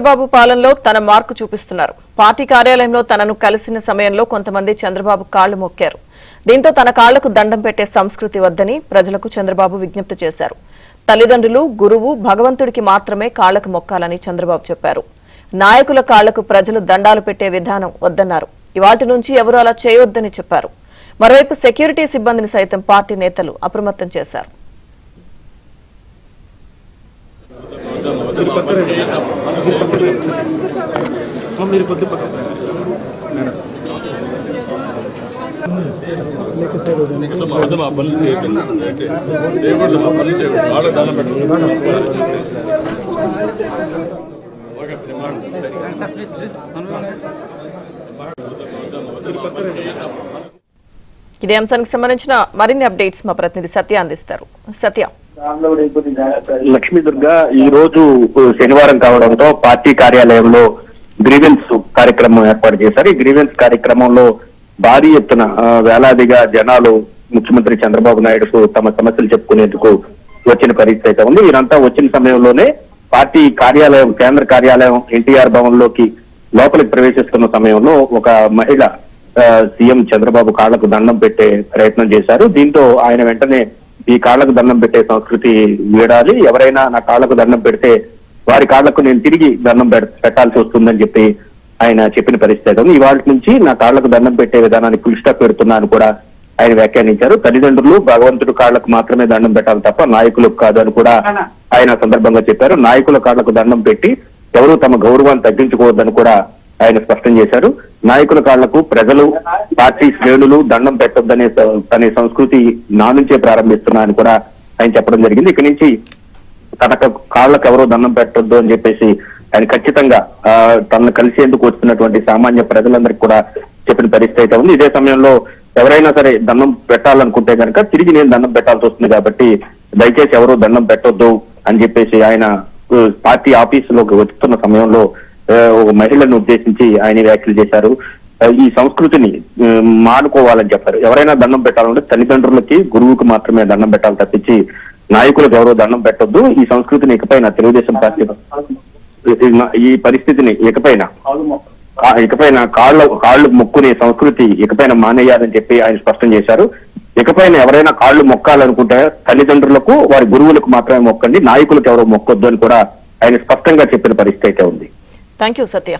చంద్రబాబు పాలనలో తన మార్కు చూపిస్తున్నారు. పార్టీ కార్యాలయంలో తనను కలిసిన సమయంలో కొంతమంది చంద్రబాబు కాళ్లు మొక్కారు. దీంతో తన కాళ్లకు దండం పెట్టే సంస్కృతి వద్దని ప్రజలకు చంద్రబాబు విజ్ఞప్తి చేశారు. తల్లిదండ్రులు, గురువు, భగవంతుడికి మాత్రమే కాళ్లకు మొక్కాలని చంద్రబాబు చెప్పారు. నాయకుల కాళ్లకు ప్రజలు దండాలు పెట్టే విధానం వద్దన్నారు. ఇవాటి నుంచి ఎవరూ అలా చేయొద్దని చెప్పారు. మరోవైపు సెక్యూరిటీ సిబ్బందిని సైతం పార్టీ నేతలు అప్రమత్తం చేశారు. ఇదే అంశానికి సంబంధించిన మరిన్ని అప్డేట్స్ మా ప్రతినిధి సత్య అందిస్తారు. సత్య, లక్ష్మీ దుర్గా ఈ రోజు శనివారం కావడంతో పార్టీ కార్యాలయంలో గ్రీవెన్స్ కార్యక్రమం ఏర్పాటు చేశారు. ఈ గ్రీవెన్స్ కార్యక్రమంలో భారీ ఎత్తున వేలాదిగా జనాలు ముఖ్యమంత్రి చంద్రబాబు నాయుడుకు తమ సమస్యలు చెప్పుకునేందుకు వచ్చిన పరిస్థితి అయితే ఉంది. వీరంతా వచ్చిన సమయంలోనే పార్టీ కార్యాలయం, కేంద్ర కార్యాలయం ఎన్టీఆర్ భవన్ లోకి లోపలికి ప్రవేశిస్తున్న సమయంలో ఒక మహిళ సీఎం చంద్రబాబు కాళ్లకు దండం పెట్టే ప్రయత్నం చేశారు. దీంతో ఆయన వెంటనే ఈ కాళ్లకు దండం పెట్టే సంస్కృతి వీడాలి, ఎవరైనా నా కాళ్లకు దండం పెడితే వారి కాళ్లకు నేను తిరిగి దండం పెట్టాల్సి వస్తుందని చెప్పి ఆయన చెప్పిన పరిస్థితి ఉంది. ఇవాళ నుంచి నా కాళ్లకు దండం పెట్టే విధానానికి ఫుల్ స్టాప్ పెడుతున్నా అని కూడా ఆయన వ్యాఖ్యానించారు. తల్లిదండ్రులు, భగవంతుడు కాళ్లకు మాత్రమే దండం పెట్టాలి తప్ప నాయకులకు కాదు అని కూడా ఆయన సందర్భంగా చెప్పారు. నాయకుల కాళ్లకు దండం పెట్టి ఎవరూ తమ గౌరవాన్ని తగ్గించుకోవద్దని కూడా ఆయన స్పష్టం చేశారు. నాయకుల కాళ్లకు ప్రజలు, పార్టీ శ్రేణులు దండం పెట్టొద్దనే సంస్కృతి నా నుంచే ప్రారంభిస్తున్నా అని కూడా ఆయన చెప్పడం జరిగింది. ఇక నుంచి తన కాళ్లకు ఎవరో దండం పెట్టొద్దు అని చెప్పేసి ఆయన ఖచ్చితంగా తనను కలిసేందుకు వస్తున్నటువంటి సామాన్య ప్రజలందరికీ కూడా చెప్పిన పరిస్థితి అయితే ఉంది. ఇదే సమయంలో ఎవరైనా సరే దండం పెట్టాలనుకుంటే కనుక తిరిగి నేను దండం పెట్టాల్సి వస్తుంది కాబట్టి దయచేసి ఎవరో దండం పెట్టొద్దు అని చెప్పేసి ఆయన పార్టీ ఆఫీసులోకి వస్తున్న సమయంలో ఒక మహిళను ఉద్దేశించి ఆయన వ్యాఖ్యలు చేశారు. ఈ సంస్కృతిని మానుకోవాలని చెప్పారు. ఎవరైనా దండం పెట్టాలంటే తల్లిదండ్రులకి, గురువుకి మాత్రమే దండం పెట్టాలి తప్పించి నాయకులకు ఎవరో దండం పెట్టొద్దు. ఈ సంస్కృతిని ఇకపైన తెలుగుదేశం పార్టీ ఈ పరిస్థితిని ఇకపైన కాళ్ళు మొక్కునే సంస్కృతి ఇకపైన మానేయాలని చెప్పి ఆయన స్పష్టం చేశారు. ఇకపైన ఎవరైనా కాళ్ళు మొక్కాలనుకుంటే తల్లిదండ్రులకు, వారి గురువులకు మాత్రమే మొక్కండి, నాయకులకు ఎవరో మొక్కొద్దు అని కూడా ఆయన స్పష్టంగా చెప్పిన పరిస్థితి అయితే ఉంది. Thank you Satya.